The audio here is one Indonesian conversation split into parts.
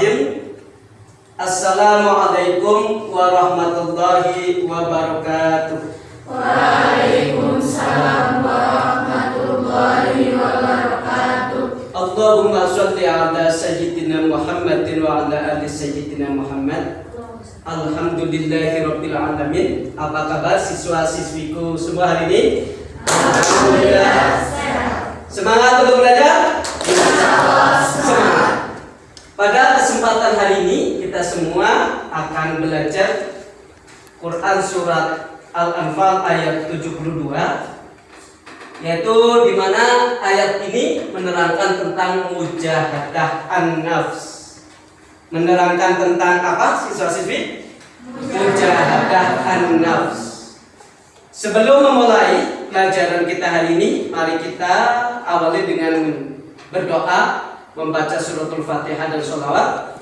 Bismillahirrahmanirrahim. Assalamualaikum warahmatullahi wabarakatuh. Waalaikumsalam warahmatullahi wabarakatuh. Allahumma sholli ala sayyidina Muhammadin wa ala ali sayyidina Muhammad. Alhamdulillahi rabbil alamin. Apa kabar siswa-siswiku semua hari ini? Alhamdulillah. Semangat untuk belajar? Insyaallah Semangat. Pada kesempatan hari ini kita semua akan belajar Quran surat Al-Anfal ayat 72, yaitu di mana ayat ini menerangkan tentang mujahadah an-nafs. Menerangkan tentang apa siswa-siswi? Mujahadah an-nafs. Sebelum memulai pelajaran kita hari ini, mari kita awali dengan berdoa, membaca suratul Fatihah dan sholawat.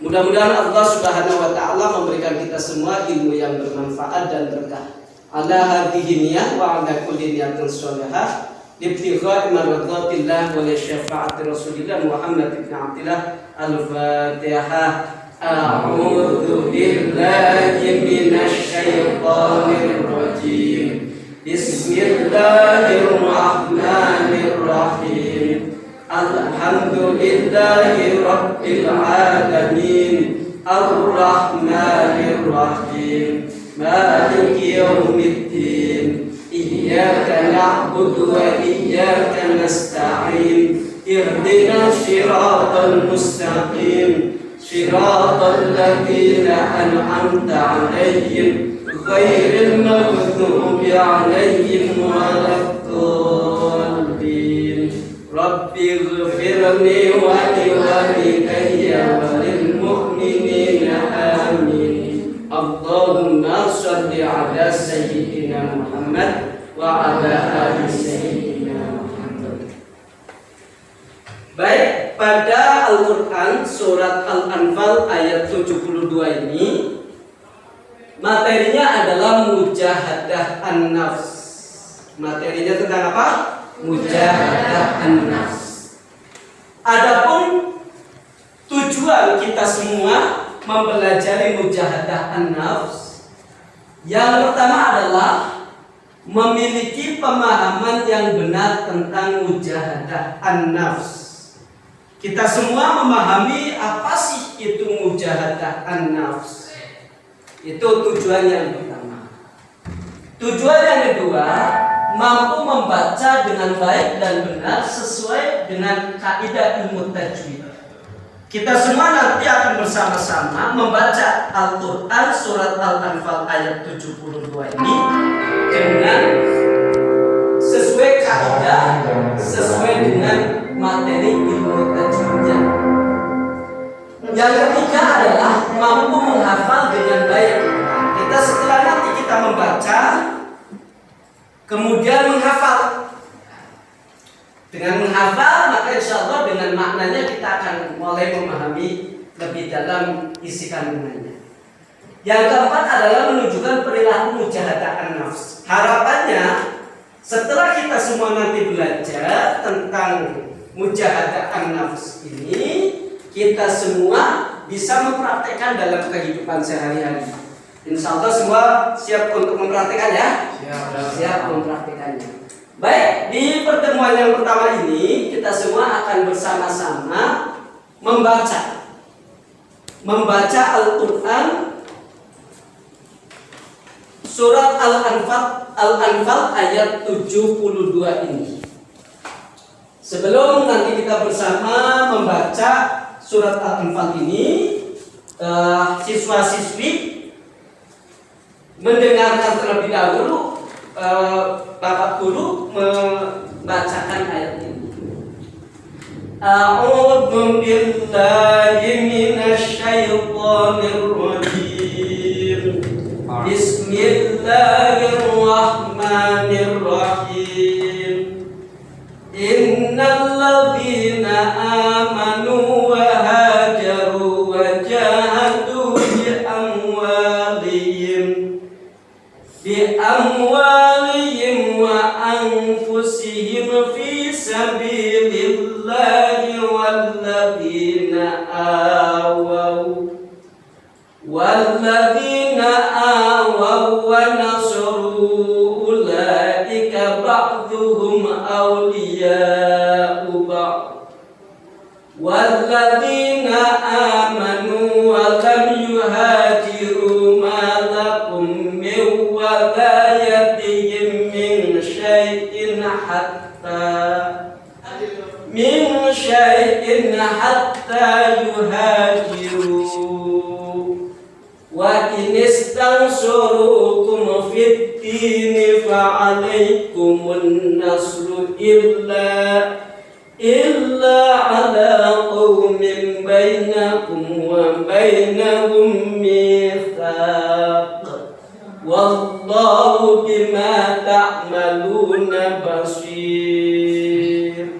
Mudah-mudahan Allah Subhanahu wa taala memberikan kita semua ilmu yang bermanfaat dan berkah. Ala hadhihi niyyah wa ala kulli niyatin sholihah ibtigha'i mardhatillah wa li syafa'ati Rasulillah Muhammad ibn Abdillah. Al-Fatihah. A'udzu billahi minasy syaithanir rajim. Bismillahirrahmanirrahim. Alhamdulillahi rabbil alamin. Ar-Rahmanir-Rahim. Maliki yaumiddin. Iyyaka na'budu wa iyyaka nasta'in. Ihdinas shiratal mustaqim. Shiratal ladzina an'amta 'alaihim ghairil maghdubi 'alaihim waladdallin. Rabbighfirli wa liwalidayya wa lil mu'minina amin. Allahumma shalli ala sayyidina Muhammad wa ala ali sayyidina Muhammad. Baik, pada Al-Qur'an surat Al-Anfal ayat 72 ini materinya adalah mujahadah an-nafs. Materinya tentang apa? Mujahadah an-nafs. Adapun tujuan kita semua mempelajari mujahadah an-nafs, yang pertama adalah memiliki pemahaman yang benar tentang mujahadah an-nafs. Kita semua memahami apa sih itu mujahadah an-nafs. Itu tujuan yang pertama. Tujuan yang kedua, mampu membaca dengan baik dan benar sesuai dengan kaidah ilmu tajwid. Kita semua nanti akan bersama-sama membaca Al-Quran surat Al-Anfal ayat 72 ini dengan sesuai kaidah, sesuai dengan materi ilmu tajwidnya. Yang ketiga adalah mampu menghafal dengan baik. Kita setelah nanti kita membaca, kemudian menghafal. Dengan menghafal, maka insya Allah dengan maknanya kita akan mulai memahami lebih dalam isi kandungannya. Yang keempat adalah menunjukkan perilaku mujahadah an-nafs. Harapannya setelah kita semua nanti belajar tentang mujahadah an-nafs ini, kita semua bisa mempraktekkan dalam kehidupan sehari-hari. Insya Allah semua siap untuk mempraktikkan ya? Siap mempraktikannya. Baik, di pertemuan yang pertama ini kita semua akan bersama-sama membaca Al-Quran surat Al-Anfal ayat 72 ini. Sebelum nanti kita bersama membaca surat Al-Anfal ini, siswa-siswi mendengarkan terlebih dahulu Bapak Guru membacakan ayat ini. A'udzu billahi minasy syaithanir rajim. Bismillahirrahmanirrahim. Innal ladzina amanu wa hajaru wa jahadu bi amwalihim wa anfusihim fi sabilillahi walladzina awaw walladzina awaw wa nasaru ulaika ba'duhum awliya'u ba'd walladzina amanu wa lam yuhajiru ma lakum min walayatihim min syai'in hatta yuhajiru wa in istansurukum fid dini fa'alaykumun nasru illa ala qaumin bainakum wa bainahum mitsaq wallahu bima ta'maluna basir.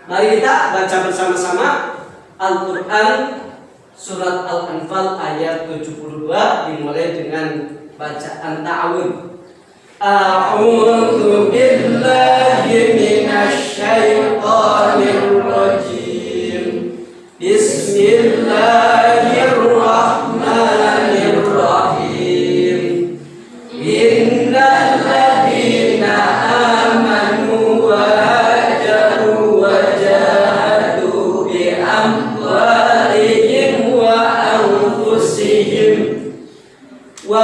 Mari kita baca bersama-sama Al-Quran Surat Al-Anfal ayat 72 dimulai dengan bacaan ta'awun. A'udzu billahi minasy syaithanir rajim. Bismillahirrahmanirrahim. Innal ladzina amanu wa hajaru wa jahadu bi amwalihim wa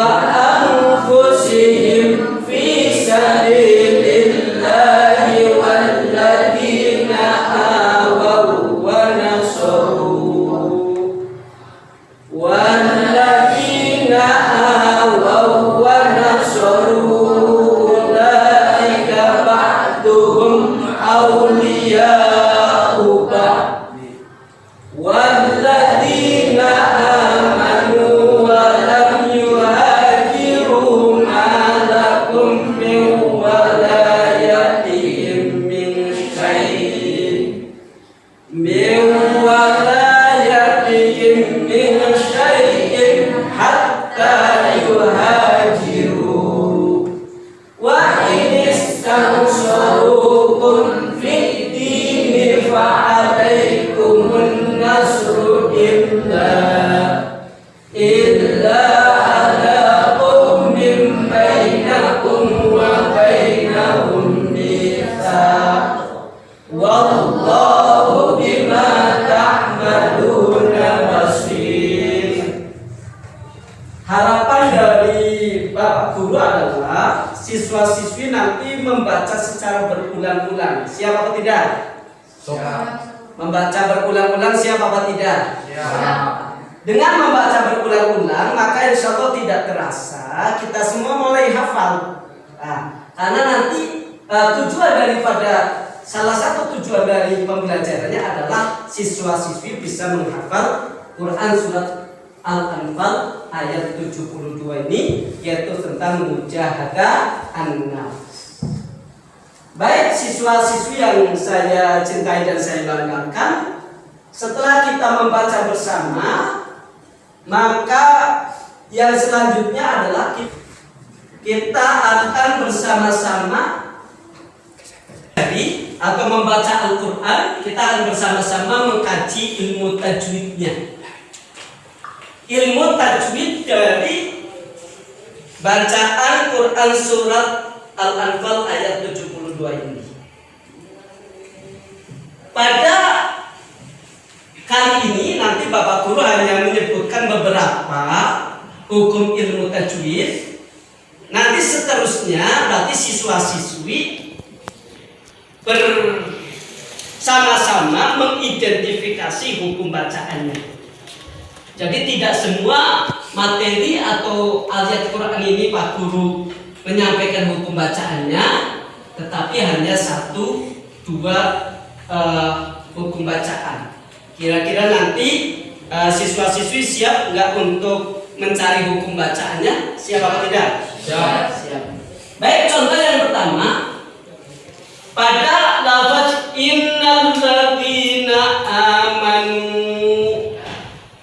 anfusihim fi sabilillahi walladzina awaw wa nasaru ulaika ba'duhum awliya'u ba'd walladzina amanu wa lam yuhajiru ma lakum min walayatihim min syai'in hatta yuhajiru wa in istansurukum fid dini fa'alaykumun nasru illa ala qaumin bainakum wa bainahum mitsaq wallahu bima ta'maluna basir. Harapan dari Bapak Guru adalah siswa-siswi nanti membaca secara berulang-ulang. Siap apa tidak? Membaca berulang-ulang siap apa tidak? Dengan membaca berulang-ulang maka insya Allah tidak terasa kita semua mulai hafal. Karena nanti tujuan daripada salah satu tujuan dari pembelajarannya adalah siswa-siswi bisa menghafal Quran surat Al-Anfal ayat 72 ini, yaitu tentang mujahadah an-nafs. Baik siswa-siswi yang saya cintai dan saya banggakan, setelah kita membaca bersama, maka yang selanjutnya adalah kita akan bersama-sama atau membaca Al-Quran, kita akan bersama-sama mengkaji ilmu tajwidnya. Ilmu tajwid dari bacaan Quran surat Al-Anfal ayat 72 ini. Pada kali ini nanti Bapak Guru hanya menyebutkan beberapa hukum ilmu tajwid. Nanti seterusnya berarti siswa-siswi bersama-sama mengidentifikasi hukum bacaannya. Jadi tidak semua materi atau ayat Quran ini Pak Guru menyampaikan hukum bacaannya, tetapi hanya 1-2 hukum bacaan. Kira-kira nanti siswa-siswi siap nggak untuk mencari hukum bacaannya? Siap apa tidak? Siap. Baik, contoh yang pertama pada lafaz innal ladzina amanu.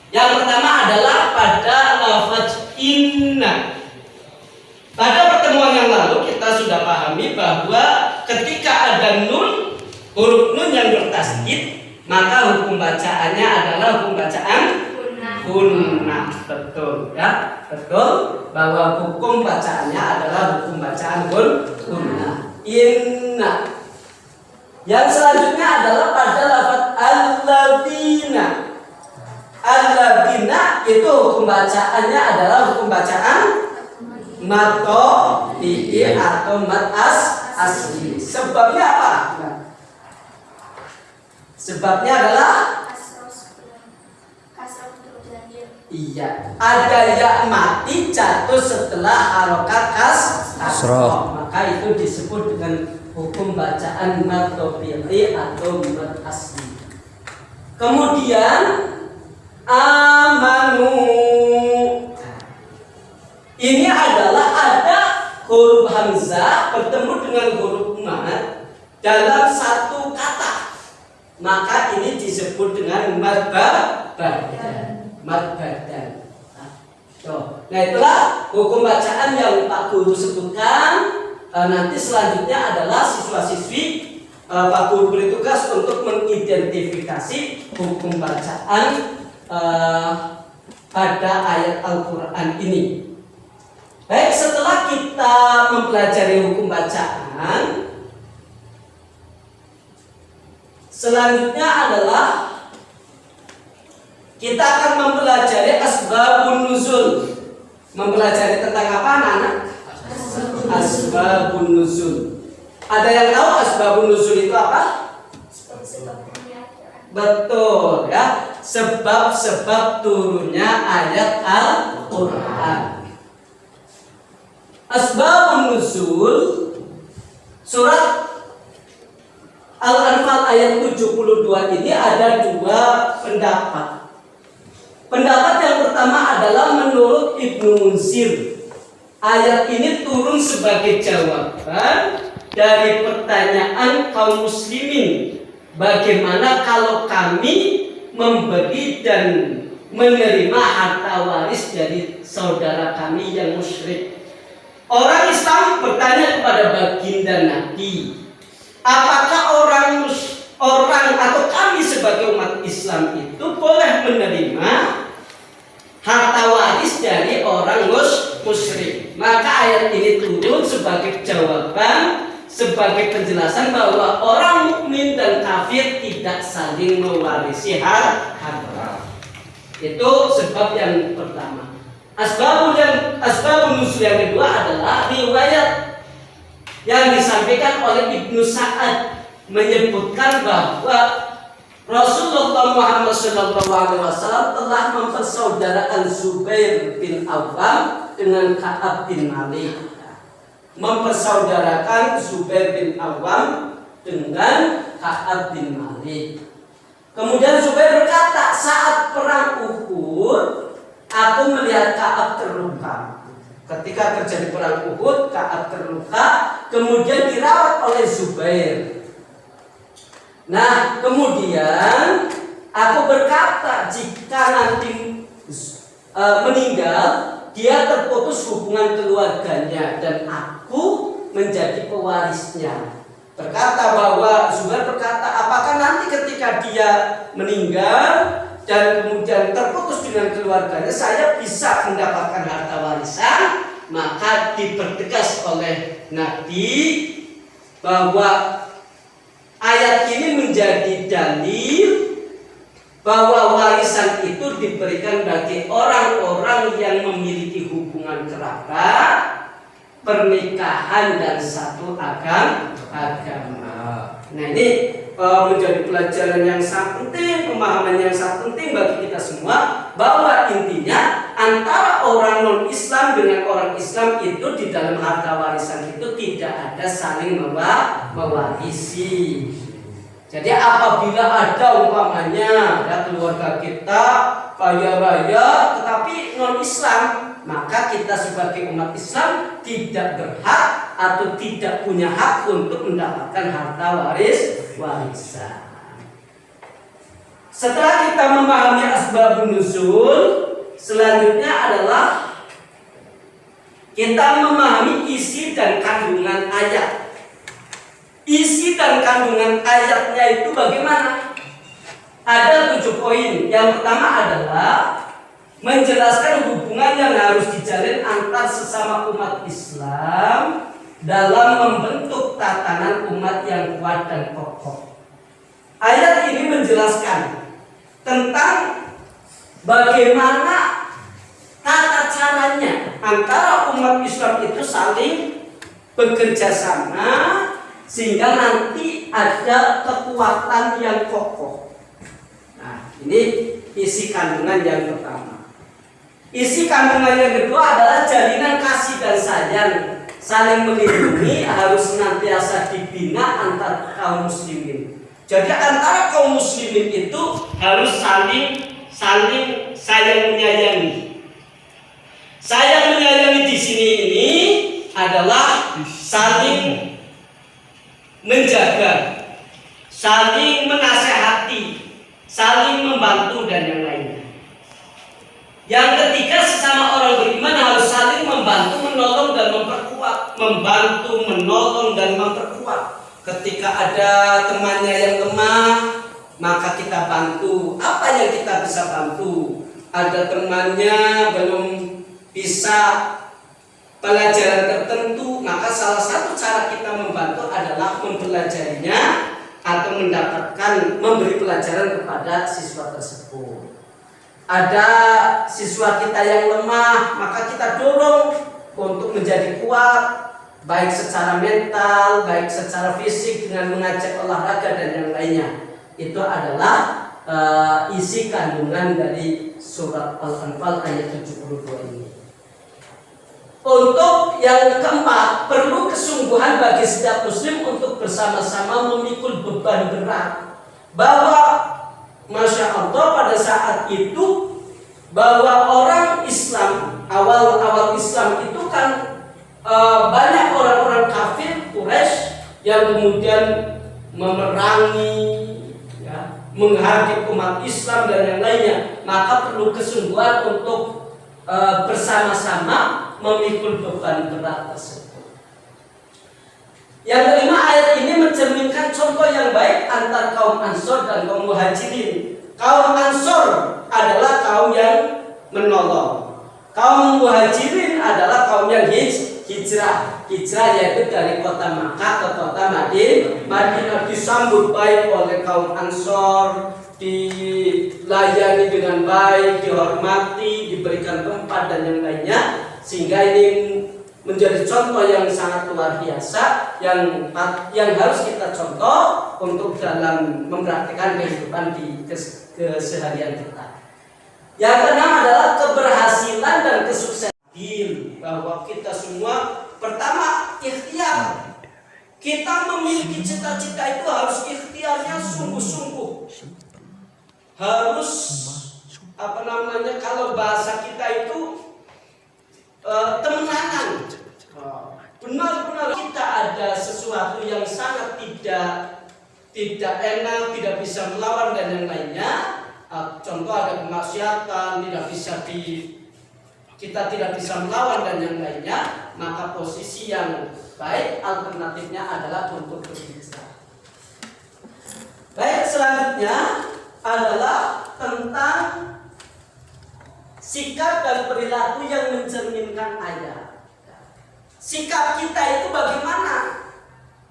Yang pertama adalah pada lafaz inna. Pada pertemuan yang lalu kita sudah pahami bahwa ketika ada nun, huruf nun yang bertasydid, maka hukum bacaannya adalah hukum bacaan kunna. Betul ya, betul bahwa hukum bacaannya adalah hukum bacaan kunna. Inna. Yang selanjutnya adalah pada lafaz alladzina. Alladzina itu hukum bacaannya adalah hukum bacaan mad tabi'i atau mad asli. Sebabnya apa? Sebabnya adalah iya, ada ya mati jatuh setelah harokat kasroh, maka itu disebut dengan hukum bacaan mad tabi'i atau mad asli. Kemudian amanu, ini adalah ada huruf hamzah bertemu dengan huruf mad dalam satu kata, maka ini disebut dengan mad badan. Mad badan. Nah itulah hukum bacaan yang Pak Guru sebutkan. Nanti selanjutnya adalah siswa-siswi Pak Guru beri tugas untuk mengidentifikasi hukum bacaan pada ayat Al-Quran ini. Baik, setelah kita mempelajari hukum bacaan, selanjutnya adalah kita akan mempelajari asbabun nuzul. Mempelajari tentang apa, anak-anak? Asbabun nuzul. Ada yang tahu asbabun nuzul itu apa? Betul ya, sebab-sebab turunnya ayat Al-Quran. Asbabun nuzul surat Al-Anfal ayat 72 ini ada dua pendapat. Pendapat yang pertama adalah menurut Ibnu Munsir, ayat ini turun sebagai jawaban dari pertanyaan kaum muslimin, bagaimana kalau kami memberi dan menerima harta waris dari saudara kami yang musyrik. Orang Islam bertanya kepada baginda Nabi, apakah orang atau kami sebagai umat Islam itu boleh menerima harta waris dari orang musyrik? Maka ayat ini turun sebagai jawaban, sebagai penjelasan bahwa orang mukmin dan kafir tidak saling mewarisi harta. Itu sebab yang pertama. Asbabun nuzul yang kedua adalah riwayat yang disampaikan oleh Ibnu Sa'ad menyebutkan bahwa Rasulullah Muhammad SAW telah mempersaudarakan Zubair bin Awam dengan Ka'ab bin Malik. Mempersaudarakan Zubair bin Awam dengan Ka'ab bin Malik. Kemudian Zubair berkata, saat perang Uhud, aku melihat Ka'ab terluka. Ketika terjadi perang Uhud, Ka'ab terluka, kemudian dirawat oleh Zubair. Nah, kemudian aku berkata, jika nanti meninggal, dia terputus hubungan keluarganya dan aku menjadi pewarisnya. Berkata bahwa Zubair berkata, apakah nanti ketika dia meninggal dan kemudian terputus dengan keluarganya, saya bisa mendapatkan harta warisan? Maka dipertegas oleh Nabi bahwa ayat ini menjadi dalil bahwa warisan itu diberikan bagi orang-orang yang memiliki hubungan kerabat, pernikahan, dan satu agama. Nah ini menjadi pelajaran yang sangat penting, pemahaman yang sangat penting bagi kita semua, bahwa intinya antara orang non-Islam dengan orang Islam itu di dalam harta warisan itu tidak ada saling mewarisi. Jadi apabila ada umpamanya ya, keluarga kita kaya raya tetapi non-Islam, maka kita sebagai umat Islam tidak berhak atau tidak punya hak untuk mendapatkan harta warisan. Setelah kita memahami asbabun nuzul, selanjutnya adalah kita memahami isi dan kandungan ayat. Isi dan kandungan ayatnya itu bagaimana? Ada 7 poin. Yang pertama adalah menjelaskan hubungan yang harus dijalin antar sesama umat Islam dalam membentuk tatanan umat yang kuat dan kokoh. Ayat ini menjelaskan tentang bagaimana tata caranya antara umat Islam itu saling bekerja sama sehingga nanti ada kekuatan yang kokoh. Nah, ini isi kandungan yang pertama. Isi kandungan yang kedua adalah jalinan kasih dan sayang saling melindungi harus senantiasa dibina antar kaum muslimin. Jadi antara kaum muslimin itu harus saling sayang menyayangi. Sayang menyayangi di sini ini adalah saling menjaga, saling menasehati, saling membantu dan yang lainnya. Yang ketiga, sesama orang beriman harus saling membantu, menolong dan memperkuat. Membantu, menolong dan memperkuat. Ketika ada temannya yang lemah, maka kita bantu. Apa yang kita bisa bantu? Ada temannya belum bisa pelajaran tertentu, maka salah satu cara kita membantu adalah mempelajarinya atau memberi pelajaran kepada siswa tersebut. Ada siswa kita yang lemah, maka kita dorong untuk menjadi kuat, baik secara mental, baik secara fisik dengan mengajak olahraga dan yang lainnya. Itu adalah isi kandungan dari surat Al-Anfal ayat 72 ini. Untuk yang keempat, perlu kesungguhan bagi setiap muslim untuk bersama-sama memikul beban berat. Bahwa Masya Allah pada saat itu bahwa orang Islam awal Islam itu kan banyak orang-orang kafir Quraisy yang kemudian memerangi, ya, menghardik umat Islam dan yang lainnya. Maka perlu kesungguhan untuk bersama-sama memikul beban berat tersebut. Yang kelima, ayat ini mencerminkan contoh yang baik antar kaum Ansor dan kaum Muhajirin. Kaum Ansor adalah kaum yang menolong. Kaum Muhajirin adalah kaum yang hijrah. Hijrah yaitu dari kota Makkah ke kota Madinah, disambut baik oleh kaum Ansor, dilayani dengan baik, dihormati, diberikan tempat dan yang lainnya, sehingga ini menjadi contoh yang sangat luar biasa yang harus kita contoh untuk dalam mempraktikkan kehidupan di keseharian kita. Yang keenam adalah keberhasilan dan kesuksesan, bahwa kita semua pertama ikhtiar. Kita memiliki cita-cita itu harus ikhtiarnya sungguh-sungguh. Harus kalau bahasa kita itu temenanan. Benar-benar kita ada sesuatu yang sangat tidak enak, tidak bisa melawan dan yang lainnya. Contoh ada kemaksiatan, kita tidak bisa melawan dan yang lainnya, maka posisi yang baik alternatifnya adalah untuk berhijrah. Baik, selanjutnya adalah tentang sikap dan perilaku yang mencerminkan ayat. Sikap kita itu bagaimana?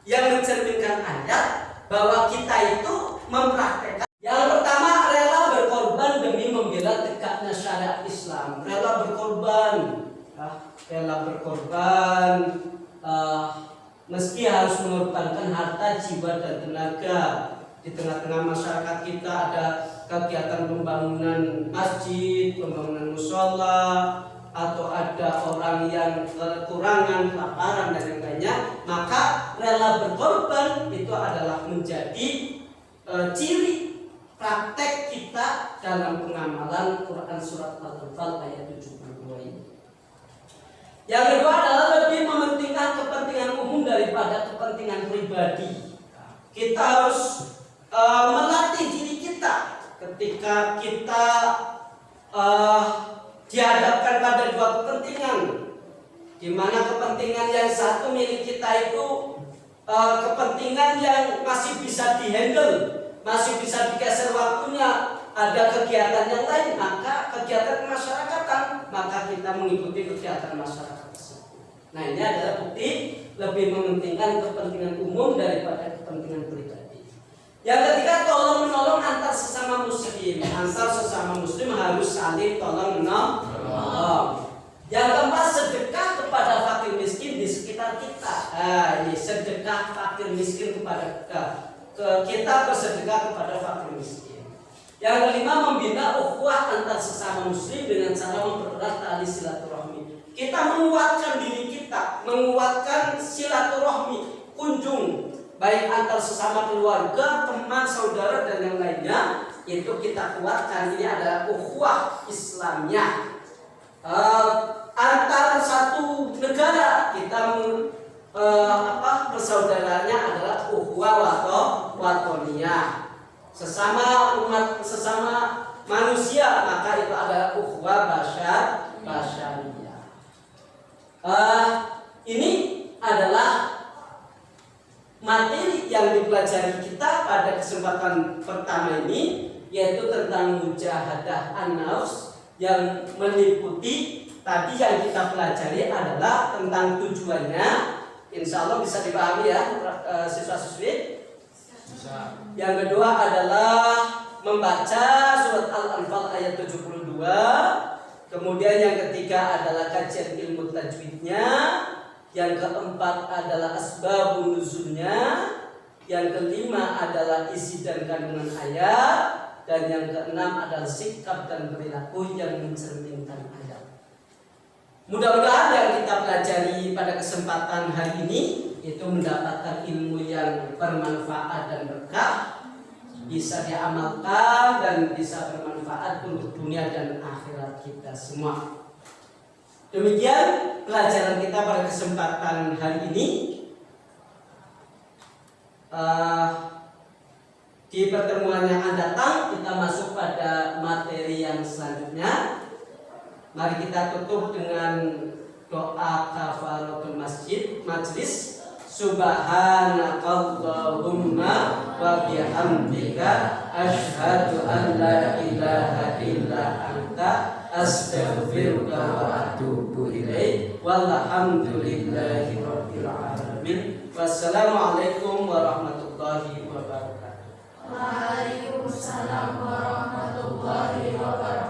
Yang mencerminkan ayat bahwa kita itu mempraktekkan. Yang pertama, rela berkorban demi membela tegaknya syariat Islam. Rela berkorban, meski harus mengorbankan harta, jiwa dan tenaga. Di tengah-tengah masyarakat kita ada kegiatan pembangunan masjid, pembangunan musola, atau ada orang yang kekurangan, kelaparan dan yang lainnya, maka rela berkorban itu adalah menjadi ciri praktek kita dalam pengamalan Quran surat Al-Anfal ayat 72 ini. Yang kedua adalah lebih mementingkan kepentingan umum daripada kepentingan pribadi. Kita harus melatih diri kita ketika kita dihadapkan pada dua kepentingan, di mana kepentingan yang satu milik kita itu kepentingan yang masih bisa dihandle, masih bisa digeser waktunya, ada kegiatan yang lain, maka kegiatan kemasyarakatan, maka kita mengikuti kegiatan masyarakat tersebut. Nah, ini adalah bukti lebih mementingkan kepentingan umum daripada kepentingan pribadi. Yang ketiga, tolong menolong antar sesama muslim. Antar sesama muslim harus saling tolong menolong. Yang keempat, sedekah kepada fakir miskin di sekitar kita. Ini sedekah fakir miskin kepada kita, bersedekah kepada fakir miskin. Yang kelima, membina ukhuwah antar sesama muslim dengan cara mempererat tali silaturahmi. Kita menguatkan diri kita, menguatkan silaturahmi, kunjung baik antar sesama keluarga, teman, saudara dan yang lainnya, itu kita kuatkan. Ini adalah ukhuwah Islamiyah. Antar satu negara kita persaudaranya adalah ukhuwah watoniyah. Sesama umat, sesama manusia, maka itu adalah ukhuwah basyariyah. Ini adalah materi yang dipelajari kita pada kesempatan pertama ini, yaitu tentang mujahadah an-nafs, yang meliputi tadi yang kita pelajari adalah tentang tujuannya. Insya Allah bisa dipahami ya siswa-siswi. Yang kedua adalah membaca surat Al-Anfal ayat 72. Kemudian yang ketiga adalah kajian ilmu tajwidnya. Yang keempat adalah asbabun nuzulnya. Yang kelima adalah isi dan kandungan ayat. Dan yang keenam adalah sikap dan perilaku yang mencerminkan ayat. Mudah-mudahan yang kita pelajari pada kesempatan hari ini itu mendapatkan ilmu yang bermanfaat dan berkah, bisa diamalkan dan bisa bermanfaat untuk dunia dan akhirat kita semua. Demikian pelajaran kita pada kesempatan hari ini. Di pertemuan yang akan datang kita masuk pada materi yang selanjutnya. Mari kita tutup dengan doa kafaratul majlis. Subhanakallahumma wa bihamdika asyhadu an la ilaha illa anta astaghfiruka wa atubu ilaik. Walhamdulillahi rabbil alamin. Wassalamualaikum warahmatullahi wabarakatuh. Waalaikumsalam warahmatullahi wabarakatuh.